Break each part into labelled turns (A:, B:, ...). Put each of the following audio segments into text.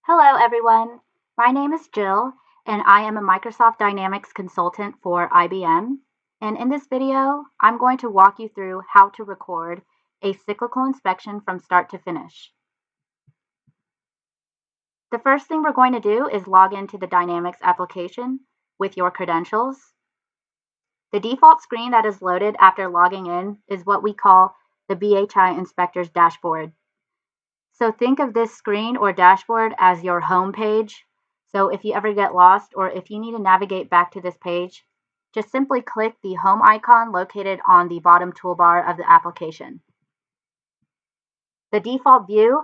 A: Hello, everyone. My name is Jill, and I am a Microsoft Dynamics consultant for IBM. And in this video, I'm going to walk you through how to record a cyclical inspection from start to finish. The first thing we're going to do is log into the Dynamics application with your credentials. The default screen that is loaded after logging in is what we call the BHI Inspector's dashboard. So think of this screen or dashboard as your home page. So if you ever get lost or if you need to navigate back to this page, just simply click the home icon located on the bottom toolbar of the application. The default view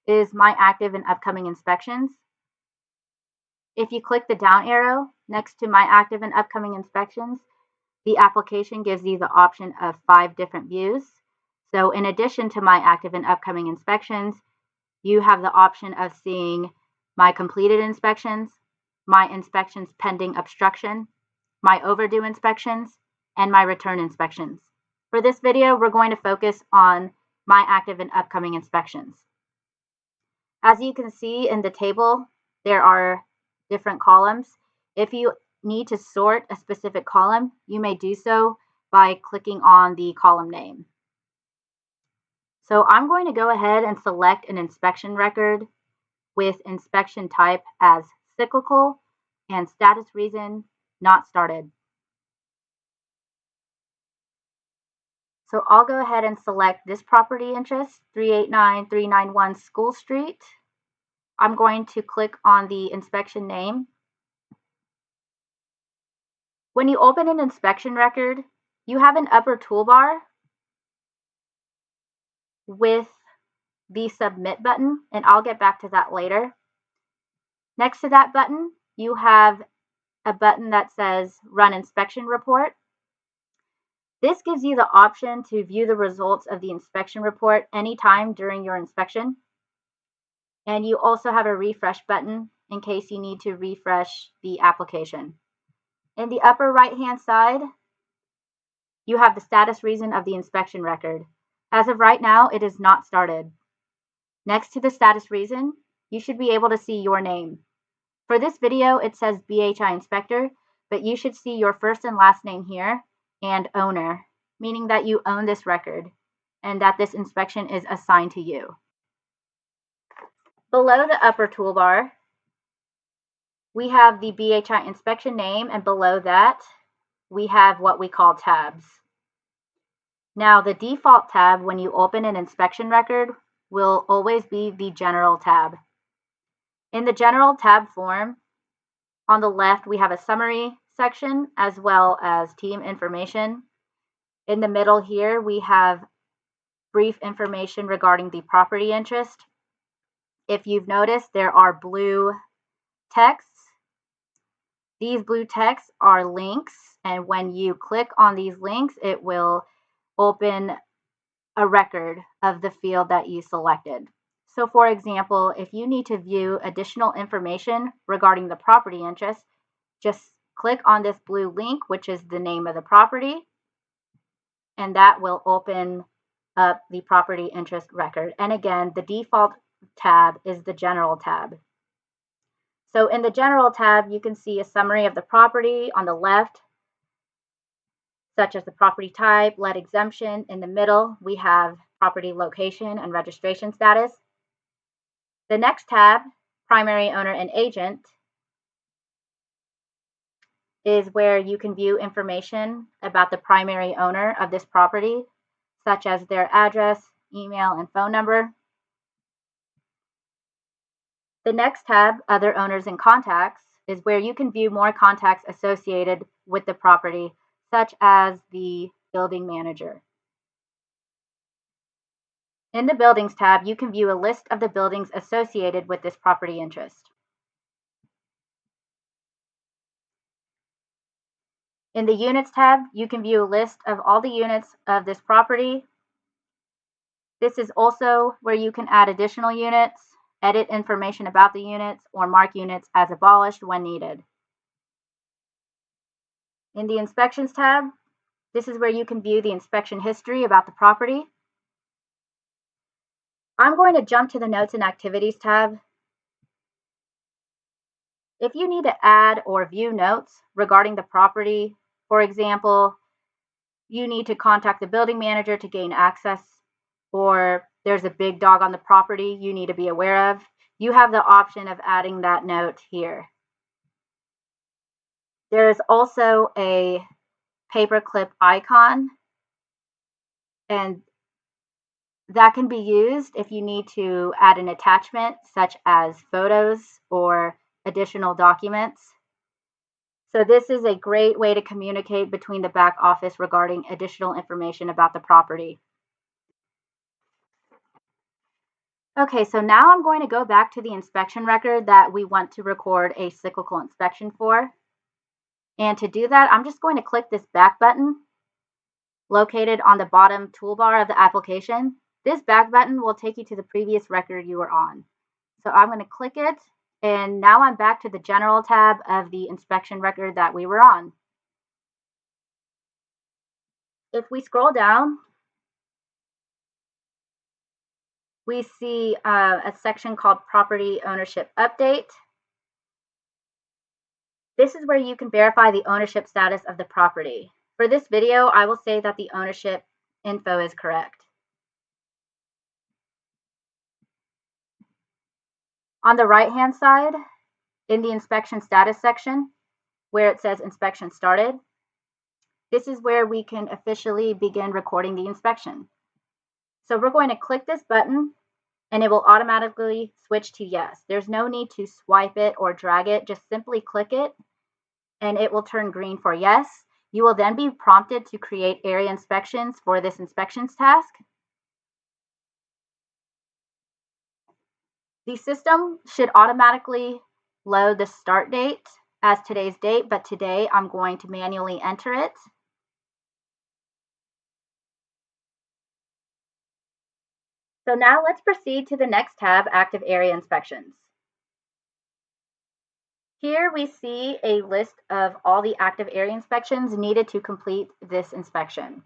A: is My Active and Upcoming Inspections. If you click the down arrow next to My Active and Upcoming Inspections, the application gives you the option of 5 different views. So in addition to My Active and Upcoming Inspections, you have the option of seeing my completed inspections, my inspections pending obstruction, my overdue inspections, and my return inspections. For this video, we're going to focus on my active and upcoming inspections. As you can see in the table, there are different columns. If you need to sort a specific column, you may do so by clicking on the column name. So I'm going to go ahead and select an inspection record with inspection type as cyclical and status reason not started. So I'll go ahead and select this property interest, 389391 School Street. I'm going to click on the inspection name. When you open an inspection record, you have an upper toolbar with the submit button, and I'll get back to that later. Next to that button, you have a button that says Run Inspection Report. This gives you the option to view the results of the inspection report anytime during your inspection. And you also have a refresh button in case you need to refresh the application. In the upper right-hand side, you have the status reason of the inspection record. As of right now, it is not started. Next to the status reason, you should be able to see your name. For this video, it says BHI Inspector, but you should see your first and last name here and owner, meaning that you own this record and that this inspection is assigned to you. Below the upper toolbar, we have the BHI inspection name, and below that, we have what we call tabs. Now, the default tab when you open an inspection record will always be the General tab. In the General tab form, on the left, we have a summary section as well as team information. In the middle here, we have brief information regarding the property interest. If you've noticed, there are blue texts. These blue texts are links, and when you click on these links, it will open a record of the field that you selected. So for example, if you need to view additional information regarding the property interest, just click on this blue link, which is the name of the property, and that will open up the property interest record. And again, the default tab is the General tab. So in the General tab, you can see a summary of the property on the left, such as the property type, lead exemption. In the middle, we have property location and registration status. The next tab, primary owner and agent, is where you can view information about the primary owner of this property, such as their address, email, and phone number. The next tab, Other Owners and Contacts, is where you can view more contacts associated with the property, such as the building manager. In the Buildings tab, you can view a list of the buildings associated with this property interest. In the Units tab, you can view a list of all the units of this property. This is also where you can add additional units, edit information about the units, or mark units as abolished when needed. In the Inspections tab, this is where you can view the inspection history about the property. I'm going to jump to the Notes and Activities tab. If you need to add or view notes regarding the property, for example, you need to contact the building manager to gain access, or there's a big dog on the property you need to be aware of, you have the option of adding that note here. There's also a paperclip icon, and that can be used if you need to add an attachment such as photos or additional documents. So this is a great way to communicate between the back office regarding additional information about the property. Okay, so now I'm going to go back to the inspection record that we want to record a cyclical inspection for. And to do that, I'm just going to click this back button located on the bottom toolbar of the application. This back button will take you to the previous record you were on. So I'm going to click it, and now I'm back to the General tab of the inspection record that we were on. If we scroll down, we see a section called Property Ownership Update. This is where you can verify the ownership status of the property. For this video, I will say that the ownership info is correct. On the right-hand side, in the inspection status section, where it says inspection started, this is where we can officially begin recording the inspection. So we're going to click this button, and it will automatically switch to yes. There's no need to swipe it or drag it, just simply click it, and it will turn green for yes. You will then be prompted to create area inspections for this inspections task. The system should automatically load the start date as today's date, but today I'm going to manually enter it. So now let's proceed to the next tab, Active Area Inspections. Here we see a list of all the active area inspections needed to complete this inspection.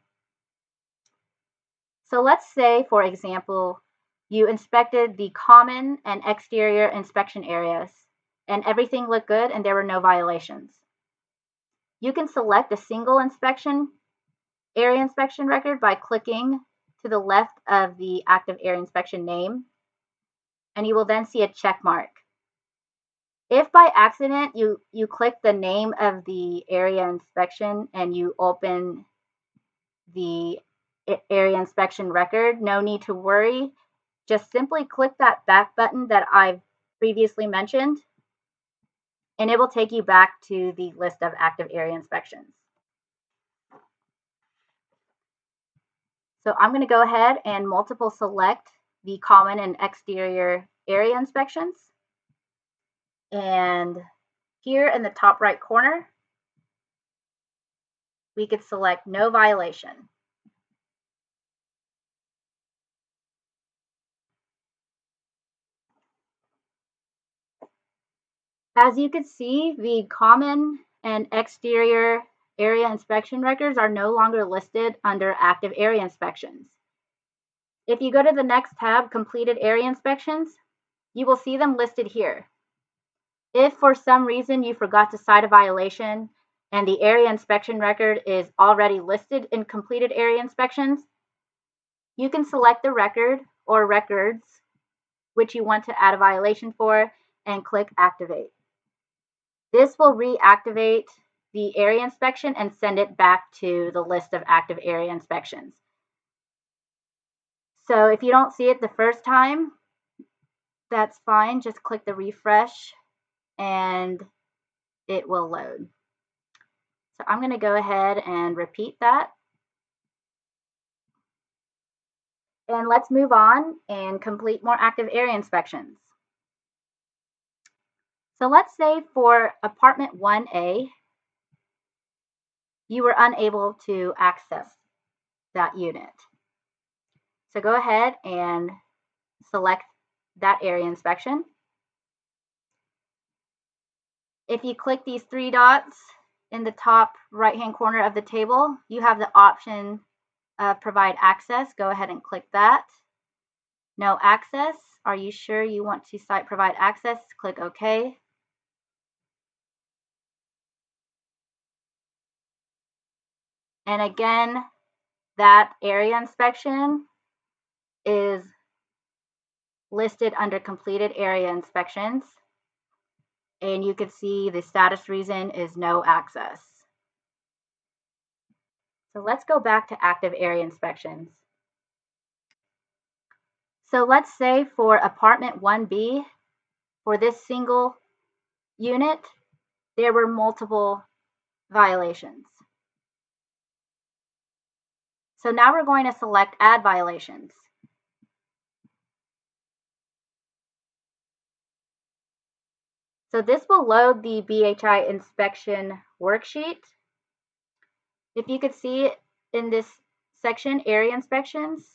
A: So let's say, for example, you inspected the common and exterior inspection areas, and everything looked good and there were no violations. You can select a single area inspection record by clicking to the left of the active area inspection name, and you will then see a check mark. If by accident you click the name of the area inspection and you open the area inspection record, no need to worry. Just simply click that back button that I've previously mentioned, and it will take you back to the list of active area inspections. So I'm going to go ahead and multiple select the common and exterior area inspections. And here in the top right corner, we could select no violation. As you can see, the common and exterior area inspection records are no longer listed under active area inspections. If you go to the next tab, completed area inspections, you will see them listed here. If for some reason you forgot to cite a violation and the area inspection record is already listed in completed area inspections, you can select the record or records which you want to add a violation for and click activate. This will reactivate the area inspection and send it back to the list of active area inspections. So if you don't see it the first time, that's fine. Just click the refresh and it will load. So I'm going to go ahead and repeat that. And let's move on and complete more active area inspections. So let's say for apartment 1A, you were unable to access that unit. So go ahead and select that area inspection. If you click these three dots in the top right-hand corner of the table, you have the option of provide access. Go ahead and click that. No access. Are you sure you want to site provide access? Click OK. And again, that area inspection is listed under completed area inspections. And you can see the status reason is no access. So let's go back to active area inspections. So let's say for apartment 1B, for this single unit, there were multiple violations. So now we're going to select add violations. So this will load the BHI inspection worksheet. If you could see in this section, area inspections,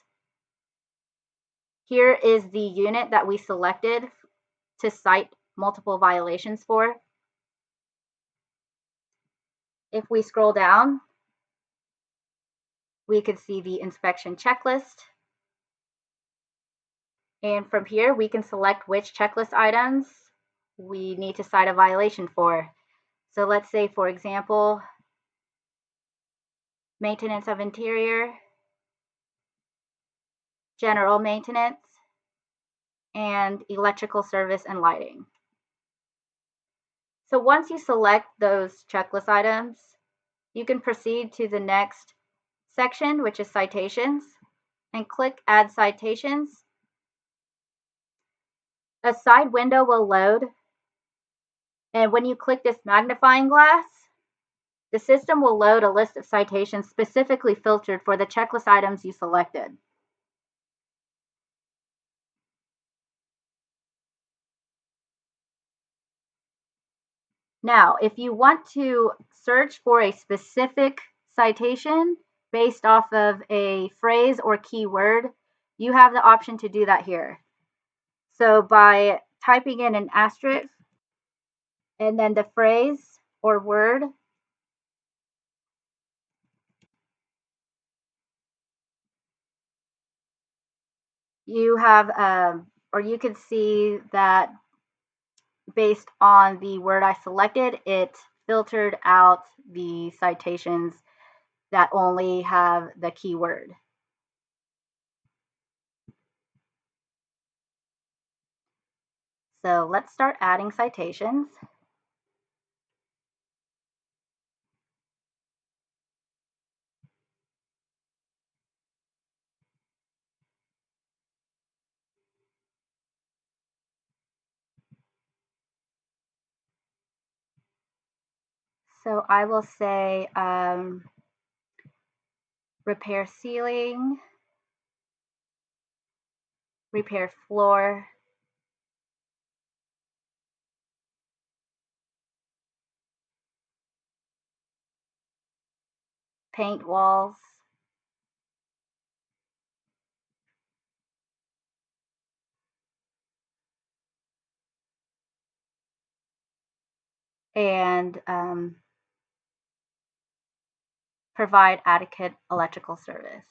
A: here is the unit that we selected to cite multiple violations for. If we scroll down, we could see the inspection checklist. And from here, we can select which checklist items we need to cite a violation for. So let's say, for example, maintenance of interior, general maintenance, and electrical service and lighting. So once you select those checklist items, you can proceed to the next section, which is citations, and click Add Citations. A side window will load, and when you click this magnifying glass, the system will load a list of citations specifically filtered for the checklist items you selected. Now, if you want to search for a specific citation based off of a phrase or keyword, you have the option to do that here. So by typing in an asterisk and then the phrase or word, you have, or you can see that based on the word I selected, it filtered out the citations that only have the keyword. So let's start adding citations. So I will say repair ceiling, repair floor, paint walls, and provide adequate electrical service.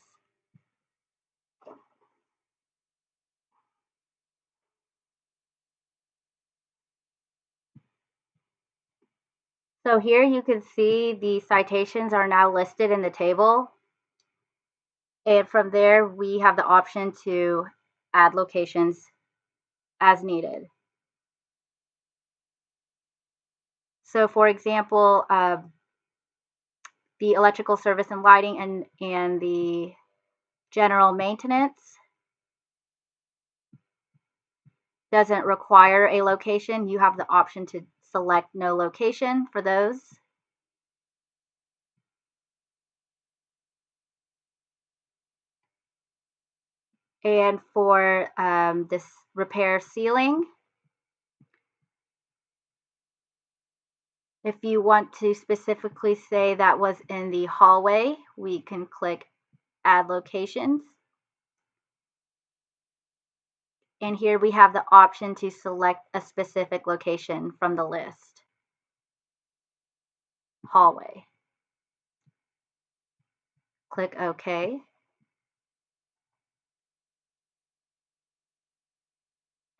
A: So here you can see the citations are now listed in the table. And from there, we have the option to add locations as needed. So for example, the electrical service and lighting and the general maintenance doesn't require a location. You have the option to select no location for those. And for this repair ceiling, if you want to specifically say that was in the hallway, we can click add locations. And here we have the option to select a specific location from the list. Hallway. Click OK.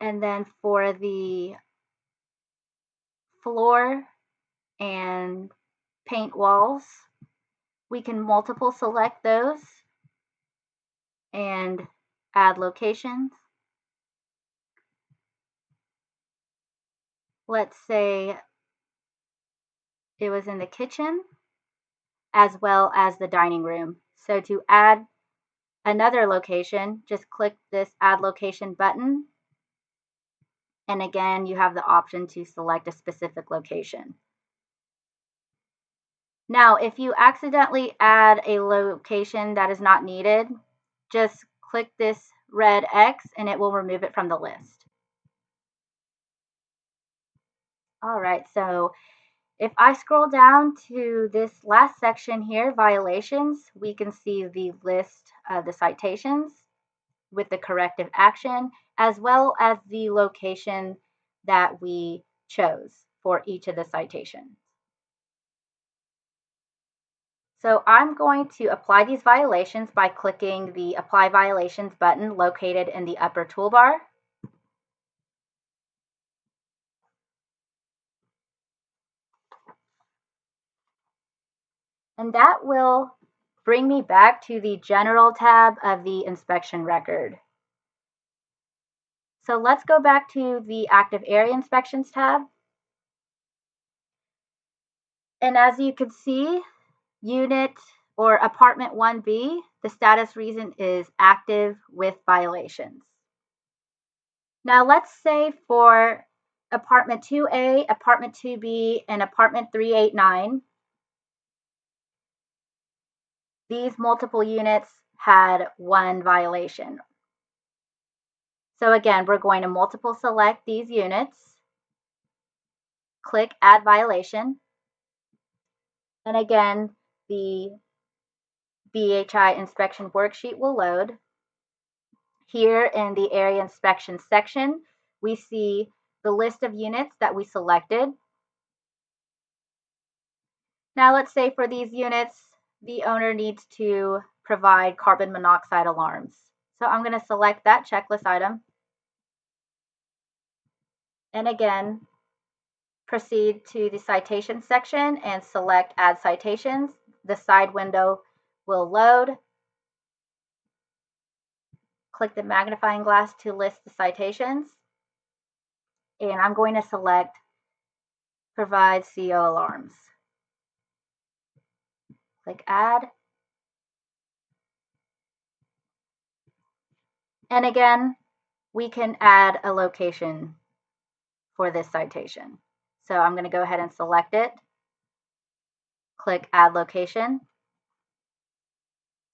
A: And then for the floor and paint walls, We can multiple select those and add locations. Let's say it was in the kitchen as well as the dining room. So to add another location, just click this Add Location button. And again, you have the option to select a specific location. Now, if you accidentally add a location that is not needed, just click this red X and it will remove it from the list. All right, so if I scroll down to this last section here, violations, we can see the list of the citations with the corrective action, as well as the location that we chose for each of the citations. So I'm going to apply these violations by clicking the Apply Violations button located in the upper toolbar. And that will bring me back to the General tab of the inspection record. So let's go back to the Active Area Inspections tab. And as you can see, Unit or Apartment 1B, the status reason is active with violations. Now let's say for Apartment 2A, Apartment 2B, and Apartment 389, these multiple units had one violation. So again, we're going to multiple select these units, click Add Violation, and again, the BHI inspection worksheet will load. Here in the area inspection section, we see the list of units that we selected. Now let's say for these units, the owner needs to provide carbon monoxide alarms. So I'm going to select that checklist item. And again, proceed to the citation section and select Add Citations. The side window will load. Click the magnifying glass to list the citations. And I'm going to select Provide CO Alarms. Click Add. And again, we can add a location for this citation. So I'm going to go ahead and select it. Click Add Location.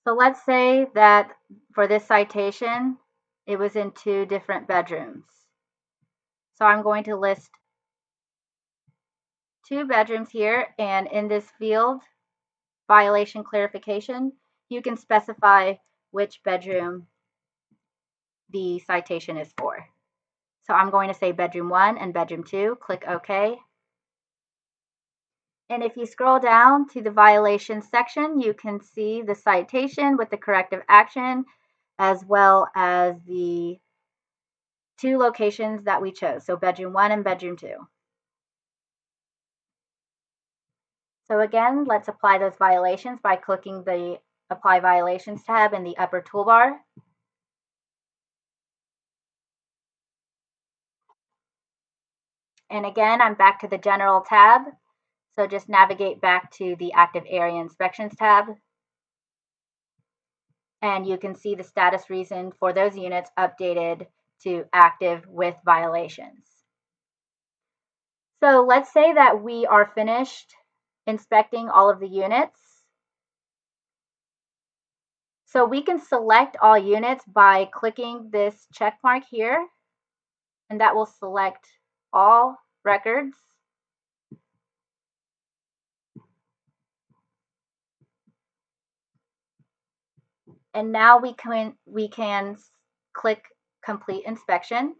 A: So let's say that for this citation, it was in 2 different bedrooms. So I'm going to list 2 bedrooms here, and in this field, violation clarification, you can specify which bedroom the citation is for. So I'm going to say bedroom 1 and bedroom 2, click OK. And if you scroll down to the violation section, you can see the citation with the corrective action, as well as the 2 locations that we chose, so bedroom 1 and bedroom 2. So again, let's apply those violations by clicking the Apply Violations tab in the upper toolbar. And again, I'm back to the General tab. So just navigate back to the Active Area Inspections tab. And you can see the status reason for those units updated to active with violations. So let's say that we are finished inspecting all of the units. So we can select all units by clicking this check mark here, and that will select all records. And now we can click Complete Inspection.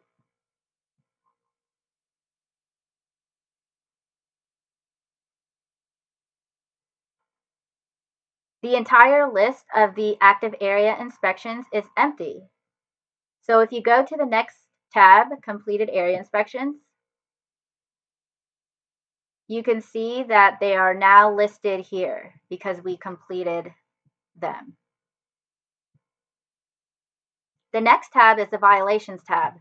A: The entire list of the active area inspections is empty. So if you go to the next tab, Completed Area Inspections, you can see that they are now listed here because we completed them. The next tab is the Violations tab.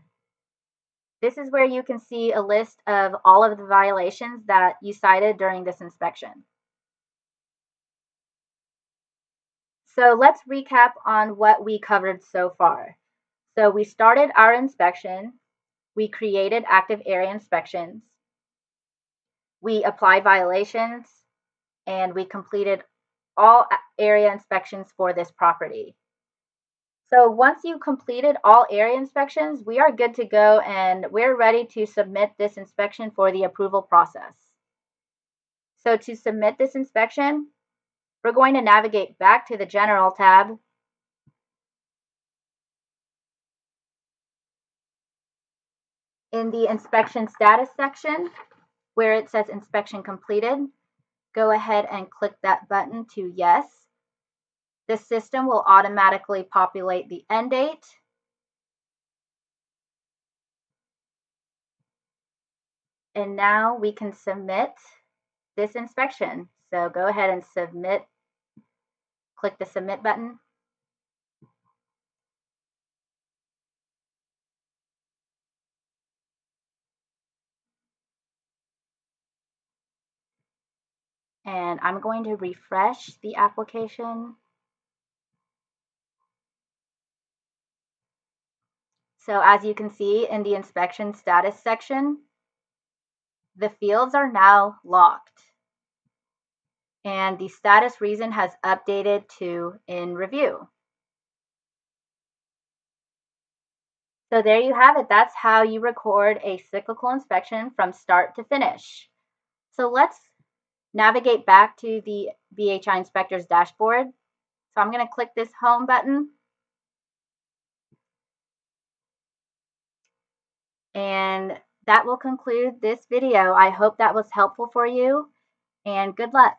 A: This is where you can see a list of all of the violations that you cited during this inspection. So let's recap on what we covered so far. So we started our inspection, we created active area inspections, we applied violations, and we completed all area inspections for this property. So once you completed all area inspections, we are good to go and we're ready to submit this inspection for the approval process. So to submit this inspection, we're going to navigate back to the General tab. In the inspection status section, where it says inspection completed, go ahead and click that button to yes. The system will automatically populate the end date. And now we can submit this inspection. So go ahead and submit, click the submit button. And I'm going to refresh the application. So as you can see in the inspection status section, the fields are now locked. And the status reason has updated to in review. So there you have it. That's how you record a cyclical inspection from start to finish. So let's navigate back to the BHI Inspector's dashboard. So I'm going to click this home button. And that will conclude this video. I hope that was helpful for you, and good luck.